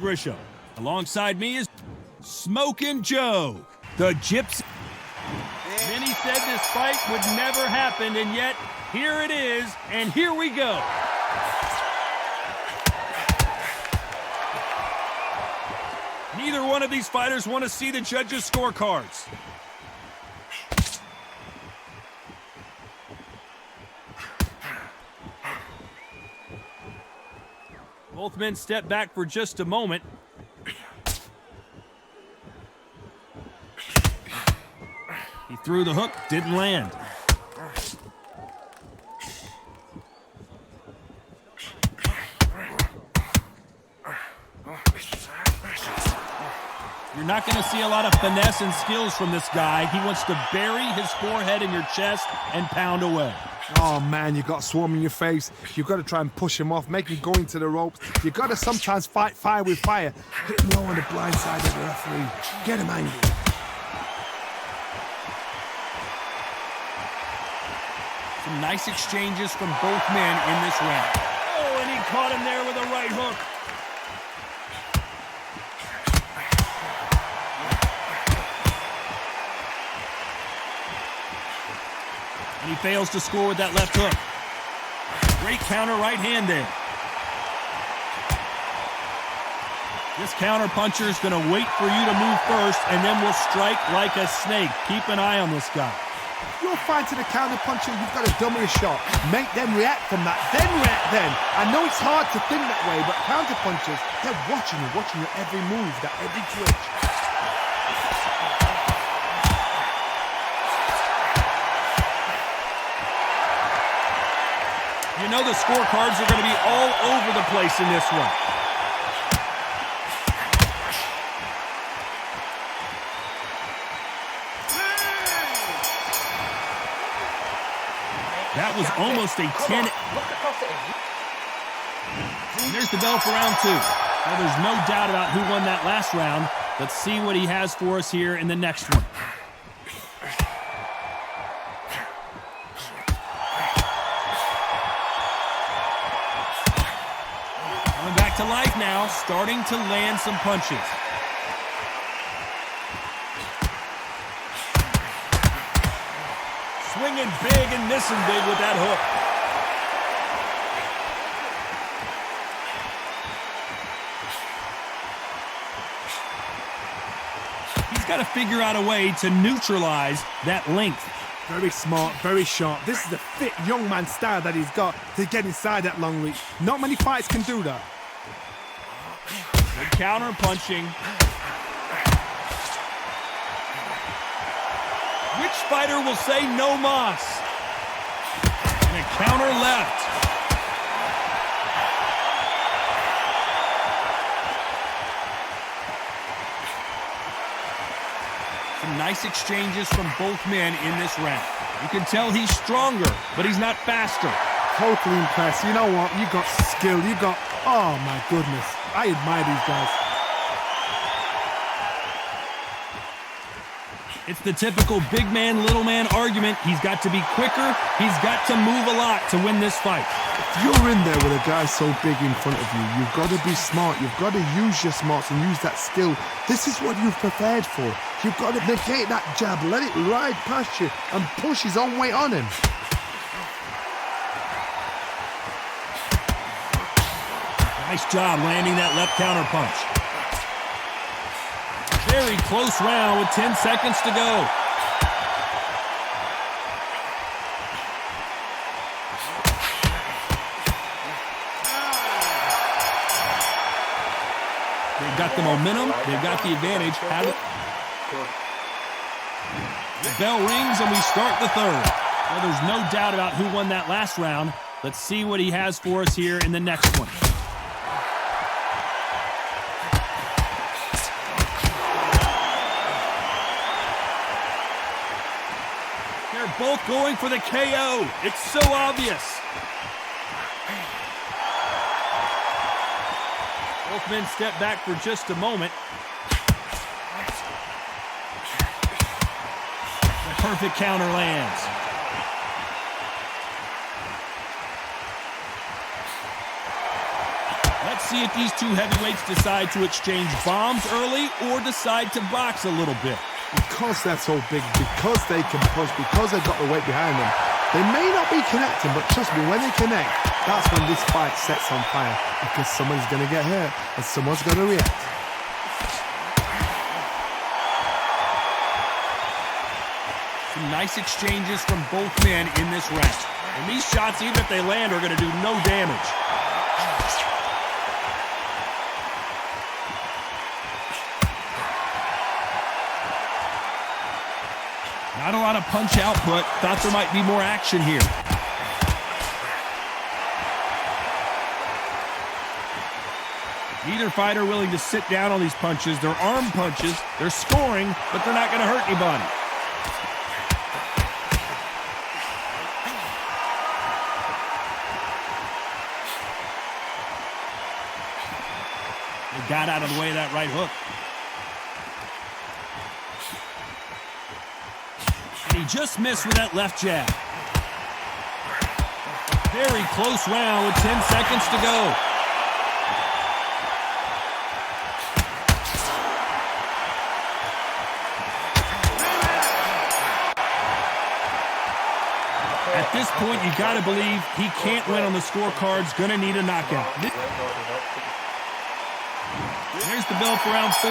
Grisham. Alongside me is Smokin Joe, the Gipsy. Many said this fight would never happen, and yet here it is, and here we go. Neither one of these fighters want to see the judges' scorecards. Both men step back for just a moment. He threw the hook, didn't land. You're not going to see a lot of finesse and skills from this guy. He wants to bury his forehead in your chest and pound away. Oh man, you got swarm in your face. You got to try and push him off, make him go into the ropes. You got to sometimes fight fire with fire. Hit him low on the blind side of the referee. Get him angry. Some nice exchanges from both men in this round. Oh, and he caught him there with a right hook. And he fails to score with that left hook. Great counter right hand there. This counter puncher is going to wait for you to move first, and then will strike like a snake. Keep an eye on this guy. You're fighting a counter puncher, you've got to dummy a shot. Make them react from that, then react then. I know it's hard to think that way, but counter punchers, they're watching your every move, that every twitch. You know the scorecards are going to be all over the place in this one. That was almost a 10. And there's the bell for round two. Well, there's no doubt about who won that last round. Let's see what he has for us here in the next one. Coming back to life now, starting to land some punches. Swinging big and missing big with that hook. He's got to figure out a way to neutralize that length. Very smart, very sharp. This is a fit young man style that he's got to get inside that long reach. Not many fights can do that. Good counter punching. Which fighter will say no mas? And a counter left. Some nice exchanges from both men in this round. You can tell he's stronger, but he's not faster. Totally impressed. You know what? You got skill. You got... Oh, my goodness. I admire these guys. It's the typical big man, little man argument. He's got to be quicker. He's got to move a lot to win this fight. If you're in there with a guy so big in front of you, you've got to be smart. You've got to use your smarts and use that skill. This is what you've prepared for. You've got to negate that jab, let it ride past you, and push his own weight on him. Nice job landing that left counter punch. Very close round with 10 seconds to go. They've got the momentum. They've got the advantage. The bell rings and we start the third. Well, there's no doubt about who won that last round. Let's see what he has for us here in the next one. They're both going for the KO. It's so obvious. Both men step back for just a moment. The perfect counter lands. Let's Let's see if these two heavyweights decide to exchange bombs early or decide to box a little bit. Because they're so big, because they can push, because they've got the weight behind them, they may not be connecting, but trust me, when they connect, that's when this fight sets on fire, because someone's going to get hurt and someone's going to react. Some nice exchanges from both men in this round. And these shots, even if they land, are going to do no damage. Not a lot of punch output. Thought there might be more action here. Neither fighter willing to sit down on these punches. They're arm punches. They're scoring, but they're not going to hurt anybody. They got out of the way of that right hook. And he just missed with that left jab. Very close round with 10 seconds to go. At this point, you got to believe he can't win on the scorecards. Going to need a knockout. There's the bell for round 4.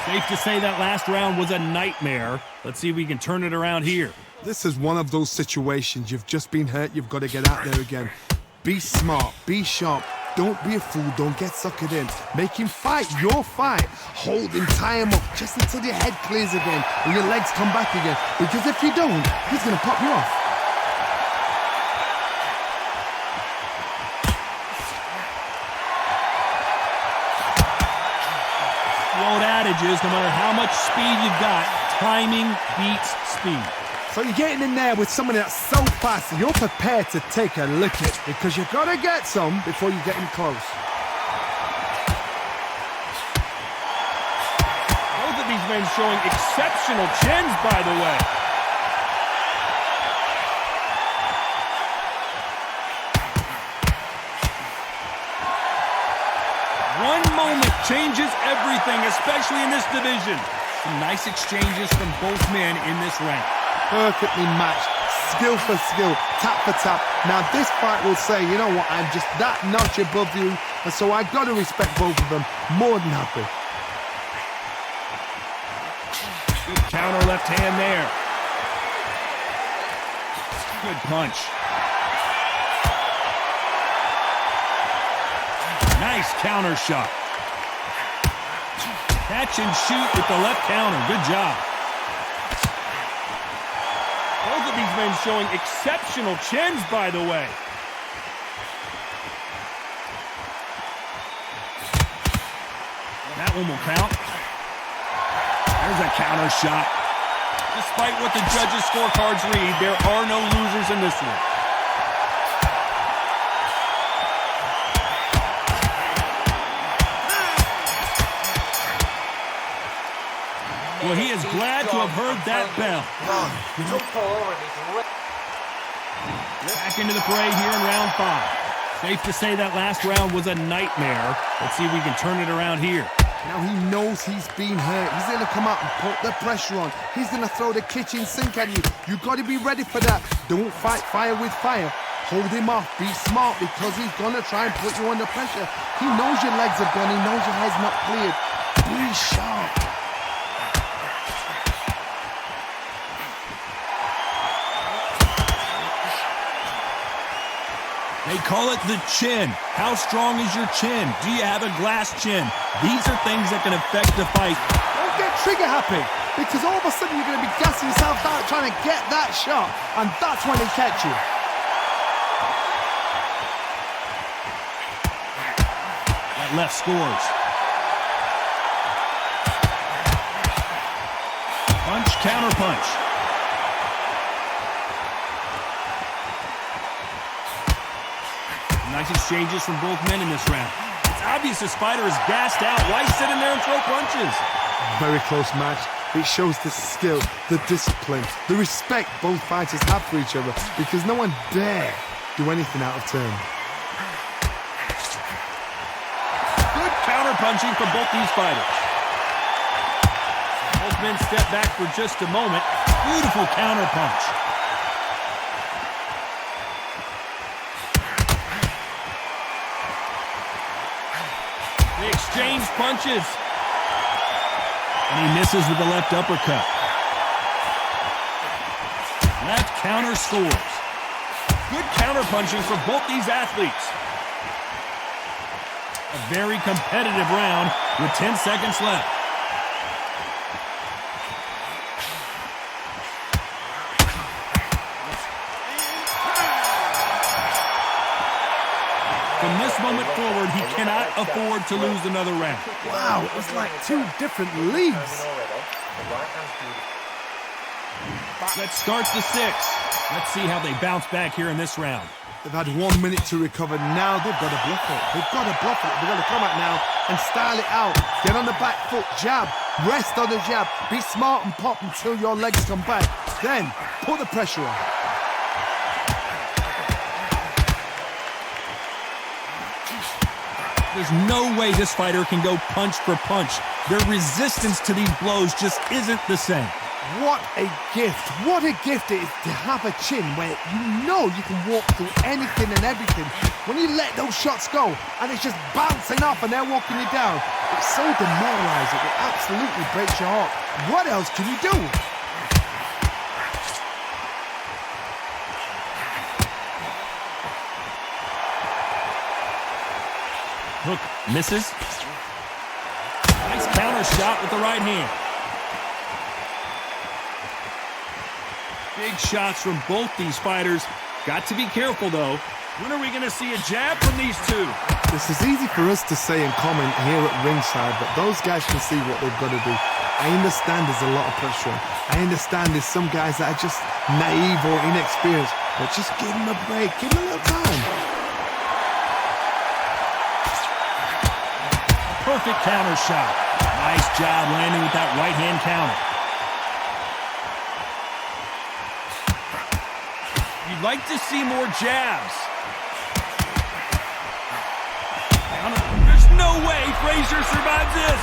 Safe to say that last round was a nightmare. Let's see if we can turn it around here. This is one of those situations. You've just been hurt. You've got to get out there again. Be smart. Be sharp. Don't be a fool. Don't get suckered in. Make him fight your fight. Hold him, tie him up just until your head clears again and your legs come back again. Because if you don't, he's going to pop you off. Old adage is no matter how much speed you've got, timing beats speed. So you're getting in there with someone that's so fast that you're prepared to take a lick it because you've got to get some before you get in close. Both of these men showing exceptional chins, by the way. One moment changes everything, especially in this division. Some nice exchanges from both men in this round. Perfectly matched, skill for skill, tap for tap. Now this fight will say, you know what, I'm just that notch above you, and so I got to respect both of them more than happy. Good counter left hand there. Good punch. Nice counter shot. Catch and shoot with the left counter. Good job. Both of these men showing exceptional chins, by the way. That one will count. There's a counter shot. Despite what the judges' scorecards read, there are no losers in this one. Well, he is glad to have heard that bell. Back into the fray here in round 5. Safe to say that last round was a nightmare. Let's see if we can turn it around here. Now he knows he's been hurt. He's going to come out and put the pressure on. He's going to throw the kitchen sink at you. You've got to be ready for that. Don't fight fire with fire. Hold him off. Be smart because he's going to try and put you under pressure. He knows your legs are gone. He knows your head's not cleared. Be sharp. They call it the chin. How strong is your chin? Do you have a glass chin? These are things that can affect the fight. Don't get trigger happy, because all of a sudden you're going to be gassing yourself out trying to get that shot, and that's when he catch you. That left scores. Punch, counter punch. Nice exchanges from both men in this round. It's obvious this fighter is gassed out. Why sit in there and throw punches? Very close match. It shows the skill, the discipline, the respect both fighters have for each other, because no one dare do anything out of turn. counter-punching from both these fighters. Both men step back for just a moment. Beautiful counter-punch. They exchange punches. And he misses with the left uppercut. Left counter scores. Good counter-punching for both these athletes. A very competitive round with 10 seconds left. From this moment forward, he cannot afford to lose another round. Wow, it was like two different leagues. Let's start the sixth. Let's see how they bounce back here in this round. They've had 1 minute to recover. Now they've got to bluff it. They've got to bluff it. They've got to come out now and style it out. Get on the back foot, jab, rest on the jab. Be smart and pop until your legs come back. Then put the pressure on. There's no way this fighter can go punch for punch. Their resistance to these blows just isn't the same. What a gift. What a gift it is to have a chin where you know you can walk through anything and everything. When you let those shots go and it's just bouncing off and they're walking you down, it's so demoralizing. It absolutely breaks your heart. What else can you do? Hook misses. Nice counter shot with the right hand. Big shots from both these fighters. Got to be careful, though. When are we going to see a jab from these two? This is easy for us to say and comment here at ringside, but those guys can see what they've got to do. I understand there's a lot of pressure. I understand there's some guys that are just naive or inexperienced, but just give them a break. Give them a little time. Perfect counter shot. Nice job landing with that right hand counter. You'd like to see more jabs. There's no way Frazier survives this.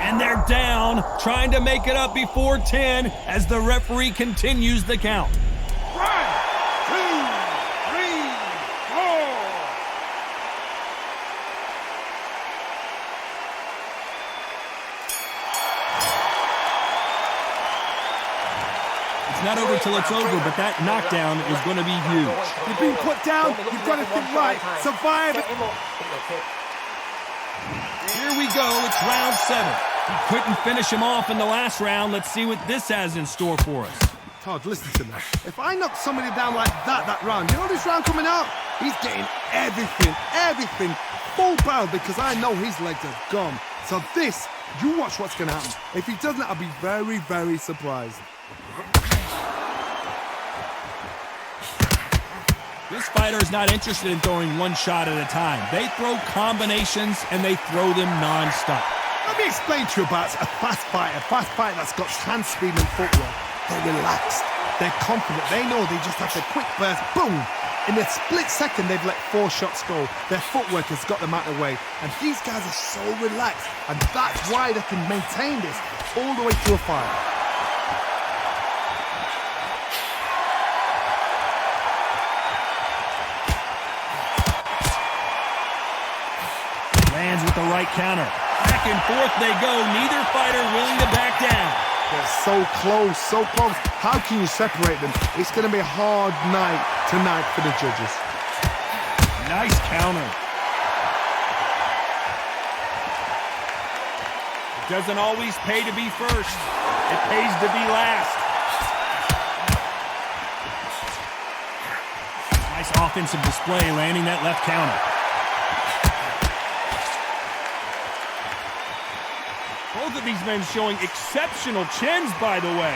And they're down, trying to make it up before 10 as the referee continues the count. 1, 2, 3, 4. It's not over till it's over, but that knockdown is going to be huge. You've been put down. You've got to think right. Survive it. Here we go. It's round 7. He couldn't finish him off in the last round. Let's see what this has in store for us. Todd, listen to me. If I knock somebody down like that round, you know this round coming out? He's getting everything, full barrel because I know his legs are gone. So this, you watch what's going to happen. If he doesn't, I'll be very, very surprised. This fighter is not interested in throwing one shot at a time. They throw combinations, and they throw them non-stop. Let me explain to you about a fast fighter that's got hand speed and footwork. They're relaxed. They're confident. They know they just have to quick burst, boom. In a split second, they've let 4 shots go. Their footwork has got them out of the way. And these guys are so relaxed. And that's why they can maintain this all the way to a fight. Lands with the right counter. Back and forth they go. Neither fighter willing to back down. They're so close, so close. How can you separate them? It's going to be a hard night tonight for the judges. Nice counter. It doesn't always pay to be first. It pays to be last. Nice offensive display, landing that left counter. Both of these men showing exceptional chins, by the way.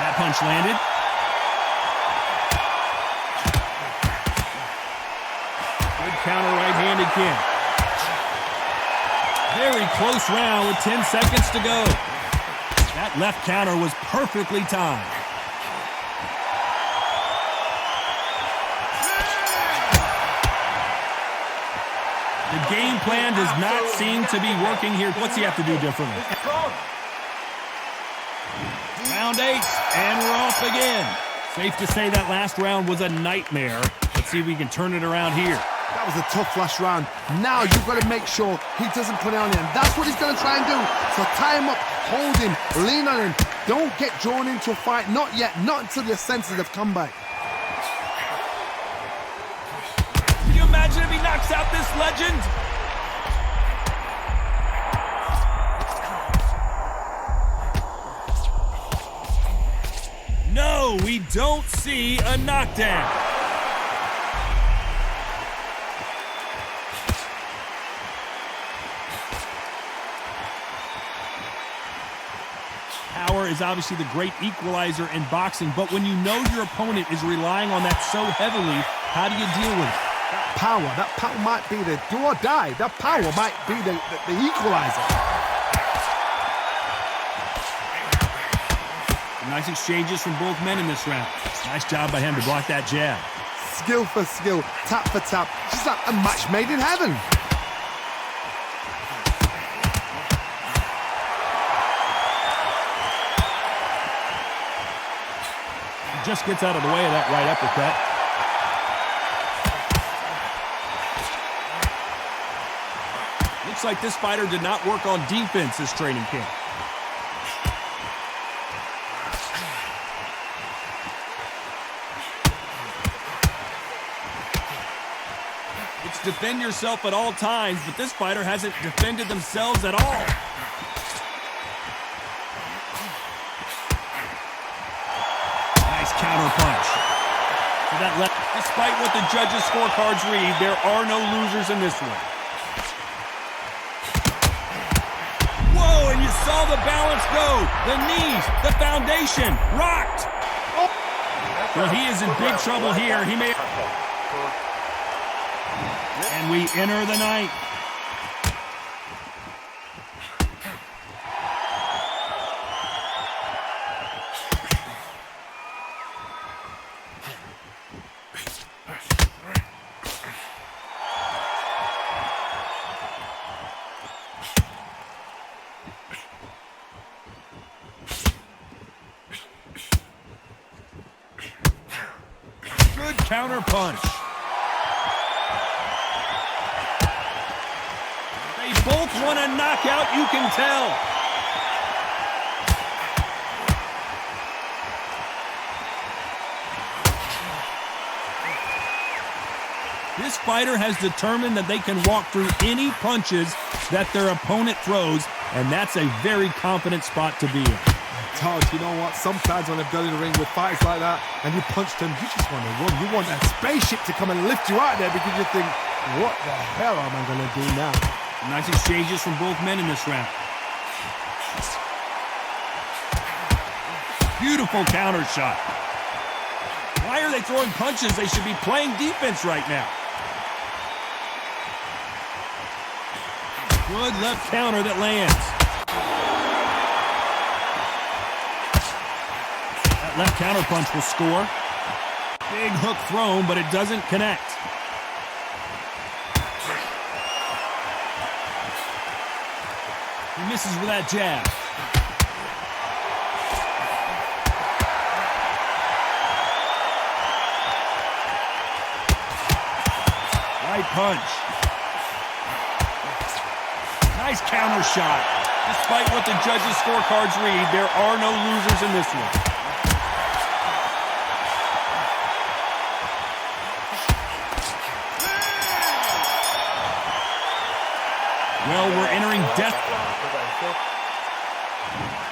That punch landed. Good counter right hand again. Very close round with 10 seconds to go. That left counter was perfectly timed. The game plan does not seem to be working here. What's he have to do differently? Round 8, and we're off again. Safe to say that last round was a nightmare. Let's see if we can turn it around here. That was a tough last round. Now you've got to make sure he doesn't put it on him. That's what he's going to try and do. So tie him up, hold him, lean on him. Don't get drawn into a fight. Not yet. Not until your senses have come back. Can you imagine if he knocks out this legend? No, we don't see a knockdown. Power is obviously the great equalizer in boxing, but when you know your opponent is relying on that so heavily, how do you deal with it? That power might be the do or die. That power might be the equalizer. Nice exchanges from both men in this round. Nice job by him to block that jab. Skill for skill, tap for tap. Just like a match made in heaven. Just gets out of the way of that right uppercut. Looks like this fighter did not work on defense this training camp. It's defend yourself at all times, but this fighter hasn't defended themselves at all. Counter punch. So that left. Despite what the judges' scorecards read, there are no losers in this one. Whoa, and you saw the balance go. The knees, the foundation, rocked. Well, he is in big trouble here. He may. And we enter the ninth. Good counter punch. They both want a knockout, you can tell. This fighter has determined that they can walk through any punches that their opponent throws, and that's a very confident spot to be in. Todd, you know what? Sometimes when I've done in the ring with fights like that and you punch them, you just want to run. You want that spaceship to come and lift you out there because you think, what the hell am I going to do now? Nice exchanges from both men in this round. Beautiful counter shot. Why are they throwing punches? They should be playing defense right now. Good left counter that lands. Left counter punch will score. Big hook thrown, but it doesn't connect. He misses with that jab. Right punch. Nice counter shot. Despite what the judges' scorecards read, there are no losers in this one. Well, we're entering death.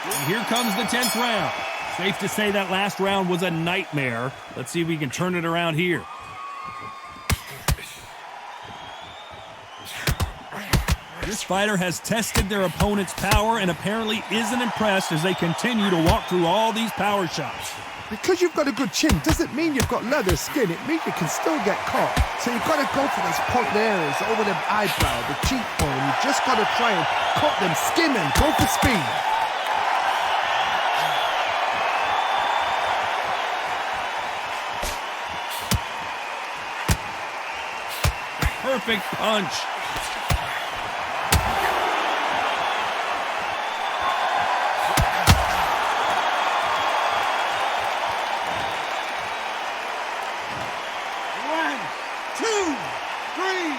And here comes the 10th round. Safe to say that last round was a nightmare. Let's see if we can turn it around here. This fighter has tested their opponent's power and apparently isn't impressed as they continue to walk through all these power shots. Because you've got a good chin doesn't mean you've got leather skin. It means you can still get caught. So you've got to go for those point areas over the eyebrow, the cheekbone. You've just got to try and cut them, skin them, go for speed. Perfect punch. 2, 3, 4, 5,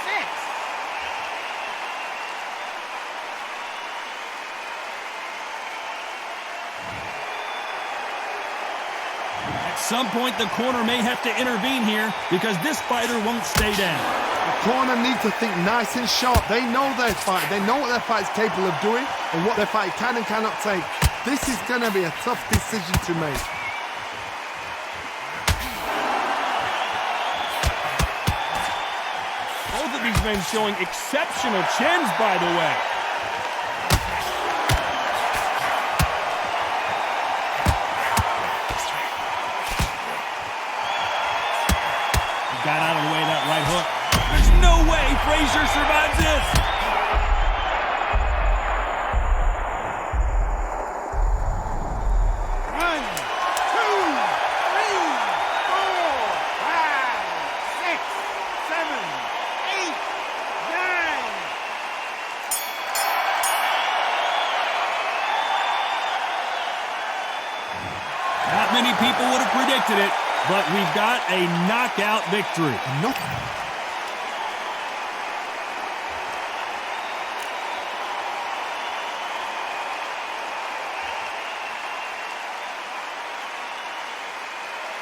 6. At some point, the corner may have to intervene here because this fighter won't stay down. The corner needs to think nice and sharp. They know their fight. They know what their fight's capable of doing and what their fight can and cannot take. This is going to be a tough decision to make. Both of these men showing exceptional chins, by the way. Got out of the way of that right hook. There's no way Frazier survives this. One, two, three, 4, 5, 6, 7, 8, 9. Not many people would have predicted it, but we've got a knockout victory. Nothing.